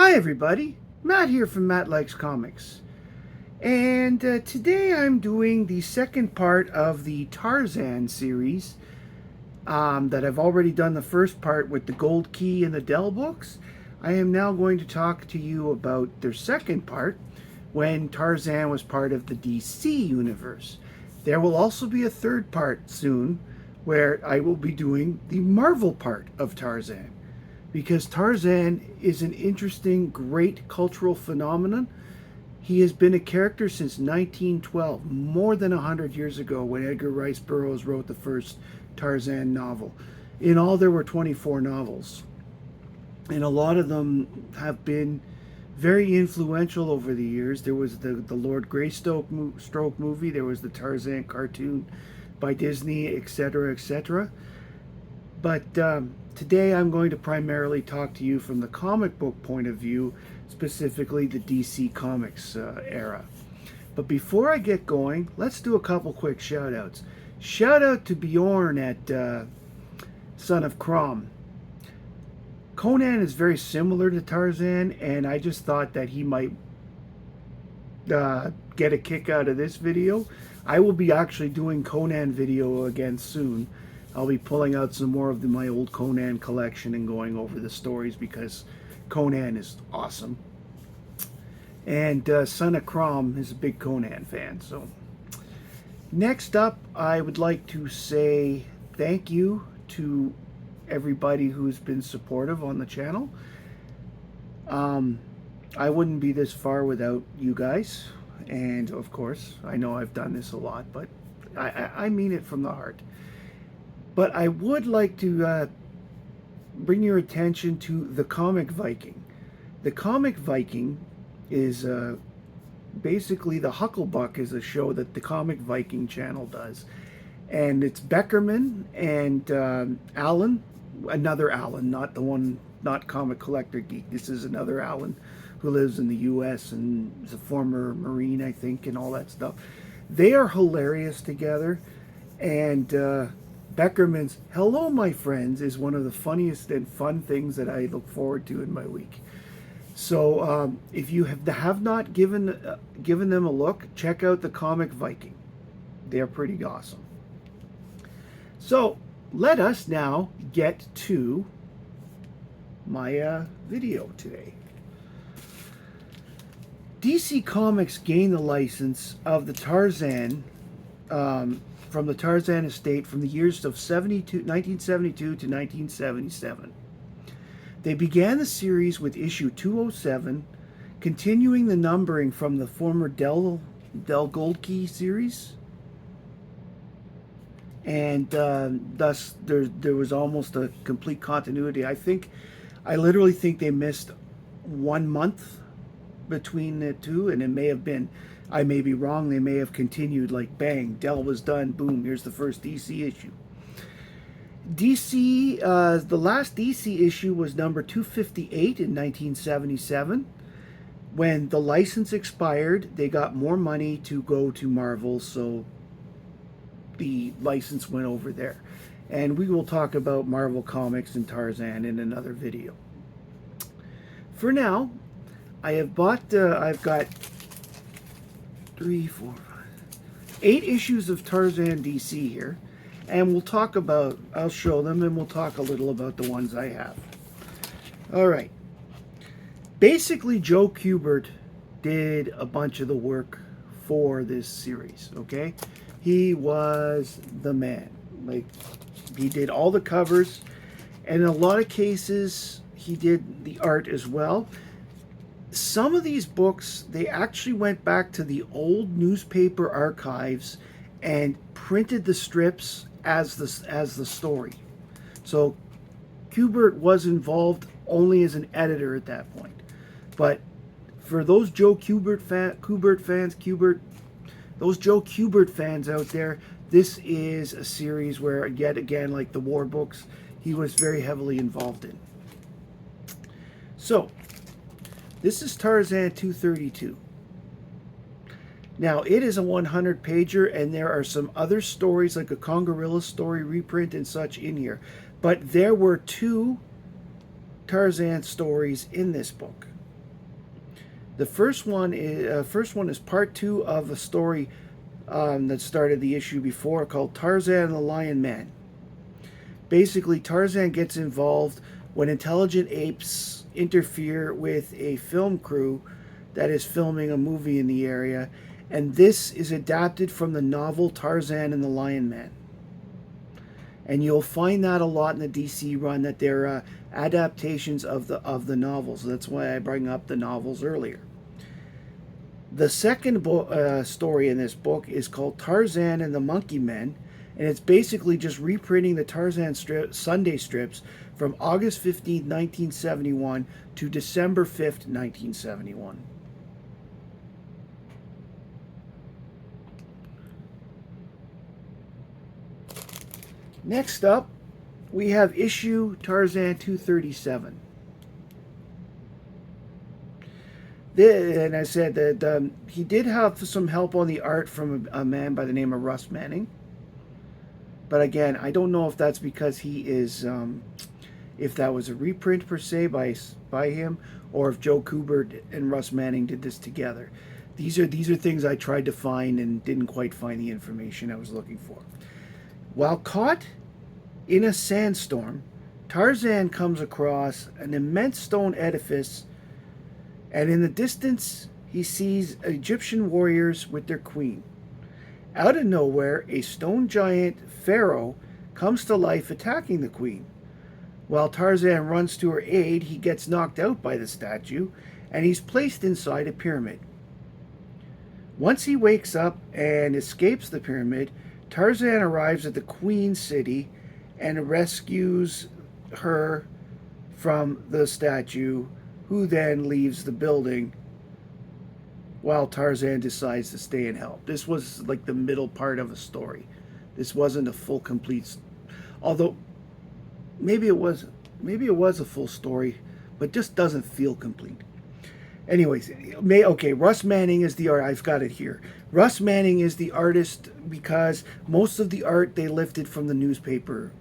Hi everybody, Matt here from Matt Likes Comics. And today I'm doing the second part of the Tarzan series that I've already done the first part with the Gold Key and the Dell books. I am now going to talk to you about their second part when Tarzan was part of the DC universe. There will also be a third part soon where I will be doing the Marvel part of Tarzan, because Tarzan is an interesting, great cultural phenomenon. He has been a character since 1912, more than 100 years ago, when Edgar Rice Burroughs wrote the first Tarzan novel. In all, there were 24 novels, and a lot of them have been very influential over the years. There was the Lord Greystoke stroke movie, there was the Tarzan cartoon by Disney, etc., etc. But today I'm going to primarily talk to you from the comic book point of view, specifically the DC Comics era. But before I get going, let's do a couple quick shout outs. Shout out to Bjorn at Son of Crom. Conan is very similar to Tarzan, and I just thought that he might get a kick out of this video. I will be actually doing Conan video again soon. I'll be pulling out some more of my old Conan collection and going over the stories, because Conan is awesome. And Son of Crom is a big Conan fan. So next up, I would like to say thank you to everybody who's been supportive on the channel. I wouldn't be this far without you guys. And of course, I know I've done this a lot, but I mean it from the heart. But I would like to bring your attention to The Comic Viking. The Comic Viking is basically, the Hucklebuck is a show that the Comic Viking channel does. And it's Beckerman and Alan, another Alan, not the one, not Comic Collector Geek. This is another Alan who lives in the US and is a former Marine, I think, and all that stuff. They are hilarious together. And Beckerman's "Hello, my friends" is one of the funniest and fun things that I look forward to in my week. So if you have not given them a look, check out the Comic Viking. They're pretty awesome. So let us now get to my video today. DC Comics gained the license of the Tarzan from the Tarzan estate from the years of 1972 to 1977. They began the series with issue 207, continuing the numbering from the former Dell Gold Key series. And thus there was almost a complete continuity. I literally think they missed 1 month between the two, and it may have been, I may be wrong, they may have continued, like bang, Dell was done, boom, here's the first DC issue. DC, the last DC issue was number 258 in 1977. When the license expired, they got more money to go to Marvel, so the license went over there. And we will talk about Marvel Comics and Tarzan in another video. For now, I have bought, I've got 3, 4, 5, 8 issues of Tarzan DC here, and we'll talk about, I'll show them, and we'll talk a little about the ones I have. Alright, basically Joe Kubert did a bunch of the work for this series, okay? He was the man. Like, he did all the covers, and in a lot of cases he did the art as well. Some of these books, they actually went back to the old newspaper archives and printed the strips as the story. So Kubert was involved only as an editor at that point. But for those Joe Kubert fans out there, this is a series where, yet again, like the war books, he was very heavily involved in. So this is Tarzan 232. Now, it is a 100-pager, and there are some other stories, like a Congorilla story reprint and such, in here. But there were 2 Tarzan stories in this book. The first one is part two of a story that started the issue before, called Tarzan and the Lion Man. Basically, Tarzan gets involved when intelligent apes interfere with a film crew that is filming a movie in the area, and this is adapted from the novel Tarzan and the Lion Man. And you'll find that a lot in the DC run, that they're adaptations of the novels. That's why I bring up the novels earlier. The second story in this book is called Tarzan and the Monkey Men, and it's basically just reprinting the Tarzan Sunday strips from August 15th, 1971 to December 5th, 1971. Next up, we have issue Tarzan 237. And I said that he did have some help on the art from a man by the name of Russ Manning. But again, I don't know if that's because he is, if that was a reprint per se by him, or if Joe Kubert and Russ Manning did this together. These are things I tried to find and didn't quite find the information I was looking for. While caught in a sandstorm, Tarzan comes across an immense stone edifice, and in the distance he sees Egyptian warriors with their queen. Out of nowhere, a stone giant pharaoh comes to life, attacking the queen. While Tarzan runs to her aid, he gets knocked out by the statue, and he's placed inside a pyramid. Once he wakes up and escapes the pyramid, Tarzan arrives at the Queen City and rescues her from the statue, who then leaves the building while Tarzan decides to stay and help. This was like the middle part of a story. This wasn't a full complete, although maybe it was a full story, but just doesn't feel complete. Anyways, okay, Russ Manning is the art. I've got it here. Russ Manning is the artist because most of the art they lifted from the newspaper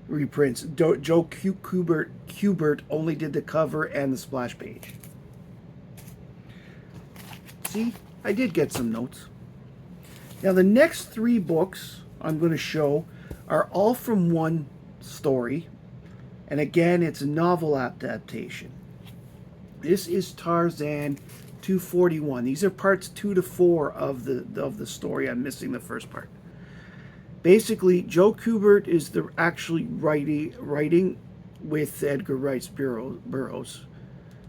reprints. Joe Kubert only did the cover and the splash page. See, I did get some notes. Now the next three books I'm going to show are all from one story, and again, it's a novel adaptation. This is Tarzan 241. These are parts 2 to 4 of the story. I'm missing the first part. Basically, Joe Kubert is actually writing with Edgar Rice Burroughs,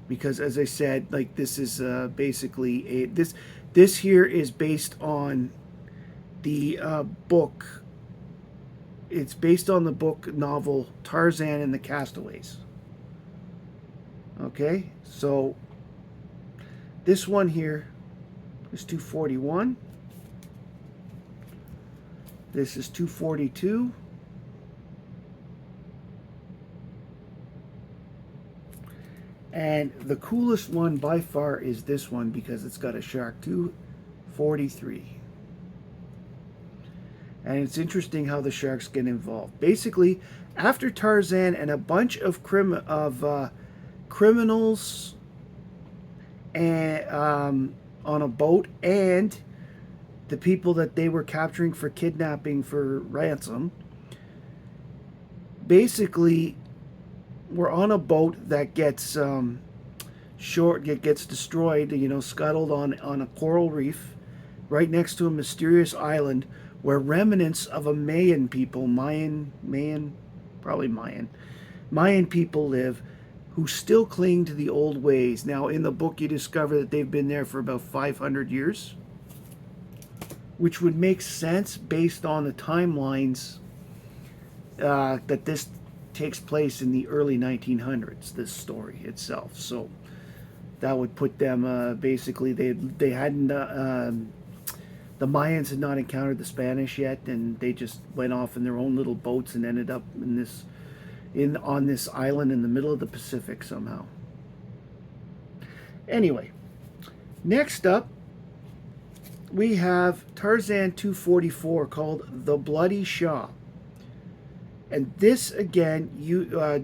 because, as I said, like, this is basically this here is based on the book. It's based on the book novel Tarzan and the Castaways. Okay, so this one here is 241. This is 242. And the coolest one by far is this one, because it's got a shark. 243. And it's interesting how the sharks get involved. Basically, after Tarzan and a bunch of criminals and, on a boat, and the people that they were capturing for kidnapping for ransom, basically we're on a boat that gets gets destroyed, scuttled on a coral reef right next to a mysterious island where remnants of a Mayan people, Mayan people live, who still cling to the old ways. Now, in the book, you discover that they've been there for about 500 years, which would make sense based on the timelines that this takes place in the early 1900s, this story itself. So that would put them, basically, they hadn't, the Mayans had not encountered the Spanish yet, and they just went off in their own little boats and ended up on this island in the middle of the Pacific somehow. Anyway, next up, we have Tarzan 244, called The Bloody Shah. And this, again,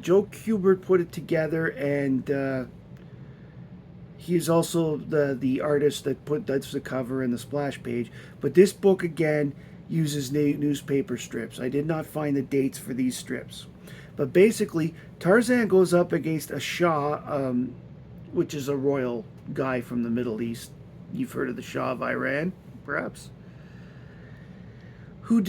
Joe Kubert put it together, and He's also the artist that's the cover and the splash page. But this book again uses newspaper strips. I did not find the dates for these strips. But basically, Tarzan goes up against a Shah, which is a royal guy from the Middle East. You've heard of the Shah of Iran, perhaps? Who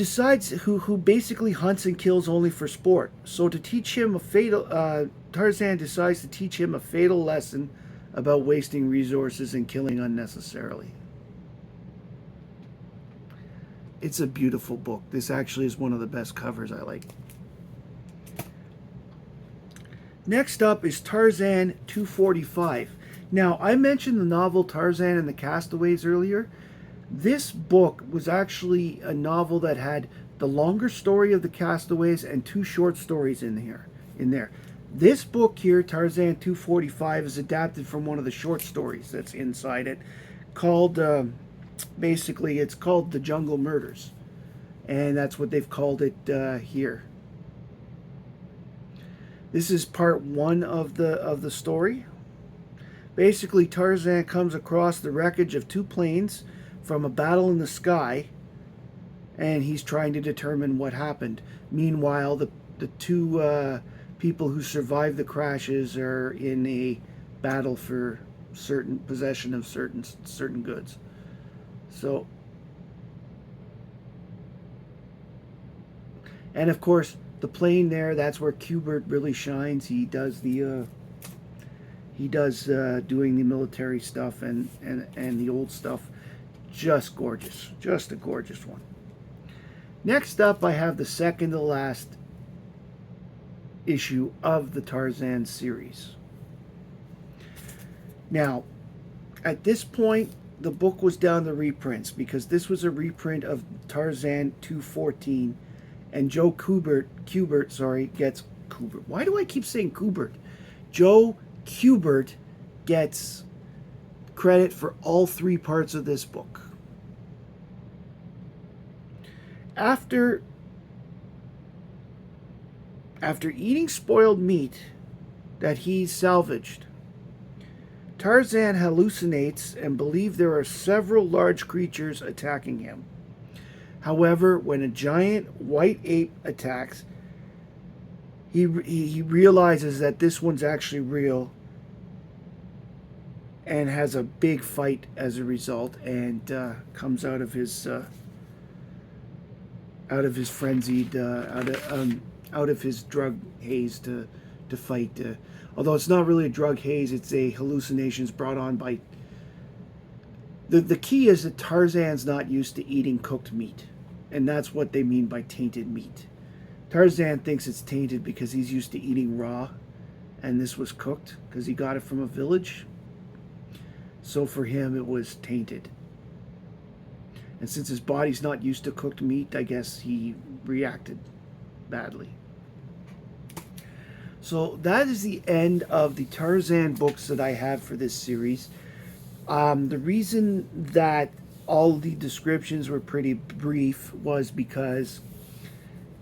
basically hunts and kills only for sport. So to teach him a fatal, Tarzan decides to teach him a fatal lesson about wasting resources and killing unnecessarily. It's a beautiful book. This actually is one of the best covers I like. Next up is Tarzan 245. Now, I mentioned the novel Tarzan and the Castaways earlier. This book was actually a novel that had the longer story of the Castaways and 2 short stories in there. This book here, Tarzan 245, is adapted from one of the short stories that's inside it, called, basically, it's called The Jungle Murders. And that's what they've called it here. This is part 1 of the story. Basically, Tarzan comes across the wreckage of 2 planes from a battle in the sky, and he's trying to determine what happened. Meanwhile, the 2 people who survived the crashes are in a battle for certain possession of certain goods. So, and of course, the plane there, that's where Kubert really shines. He does doing the military stuff and the old stuff. Just gorgeous. Just a gorgeous one. Next up, I have the second to last issue of the Tarzan series. Now, at this point, the book was down to reprints because this was a reprint of Tarzan 214, and Joe Kubert gets Kubert. Why do I keep saying Kubert? Joe Kubert gets credit for all 3 parts of this book. After eating spoiled meat that he salvaged, Tarzan hallucinates and believes there are several large creatures attacking him. However, when a giant white ape attacks, he realizes that this one's actually real and has a big fight as a result, and comes out of his frenzied, out of his drug haze to fight. Although it's not really a drug haze, it's a hallucinations brought on by... The key is that Tarzan's not used to eating cooked meat. And that's what they mean by tainted meat. Tarzan thinks it's tainted because he's used to eating raw. And this was cooked because he got it from a village. So for him, it was tainted. And since his body's not used to cooked meat, I guess he reacted badly. So that is the end of the Tarzan books that I have for this series. The reason that all the descriptions were pretty brief was because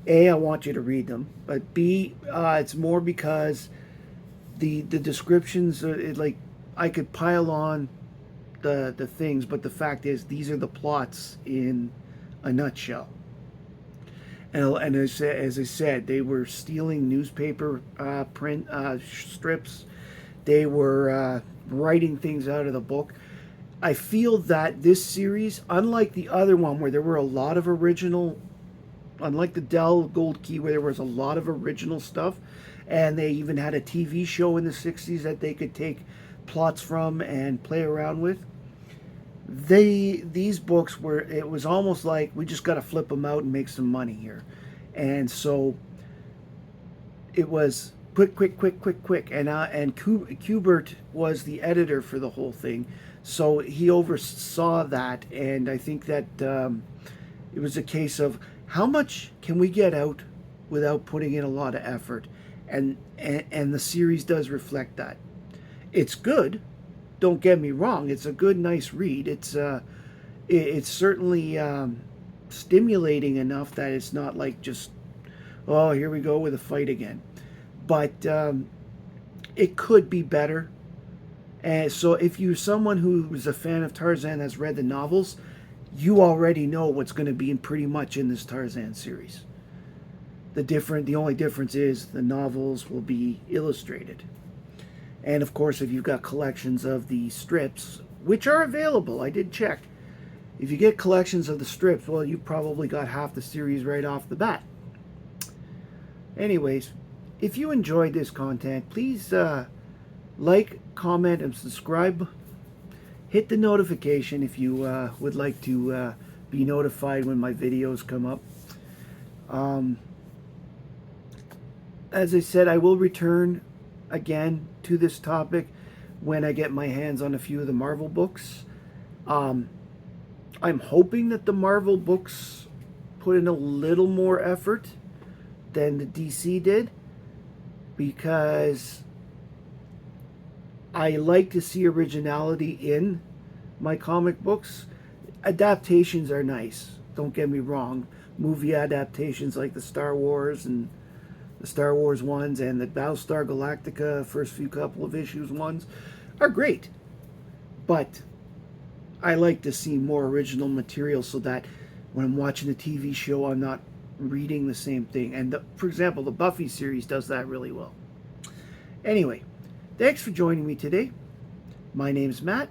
A, I want you to read them, but B, it's more because the descriptions are like, I could pile on the things, but the fact is these are the plots in a nutshell. And as I said, they were stealing newspaper print strips. They were writing things out of the book. I feel that this series, unlike the other one where there were a lot of original, unlike the Dell Gold Key where there was a lot of original stuff, and they even had a TV show in the 60s that they could take plots from and play around with. These books were, it was almost like we just got to flip them out and make some money here. And so it was quick. And Kubert was the editor for the whole thing. So he oversaw that, and I think that it was a case of how much can we get out without putting in a lot of effort, and the series does reflect that. It's good, don't get me wrong. It's a good, nice read. It's certainly stimulating enough that it's not like just, oh, here we go with a fight again. But it could be better. And so if you're someone who is a fan of Tarzan, has read the novels, you already know what's going to be in pretty much in this Tarzan series. The only difference is the novels will be illustrated. And of course, if you've got collections of the strips, which are available, I did check. If you get collections of the strips, well, you've probably got half the series right off the bat. Anyways, if you enjoyed this content, please like, comment, and subscribe. Hit the notification if you would like to be notified when my videos come up. As I said, I will return again to this topic when I get my hands on a few of the Marvel books. I'm hoping that the Marvel books put in a little more effort than the DC did, because I like to see originality in my comic books. Adaptations are nice, don't get me wrong. Movie adaptations like the Star Wars and the Star Wars ones and the Battlestar Galactica first few couple of issues ones are great. But I like to see more original material so that when I'm watching the TV show, I'm not reading the same thing. And for example, the Buffy series does that really well. Anyway, thanks for joining me today. My name's Matt.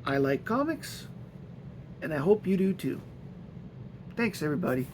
I like comics, and I hope you do too. Thanks, everybody.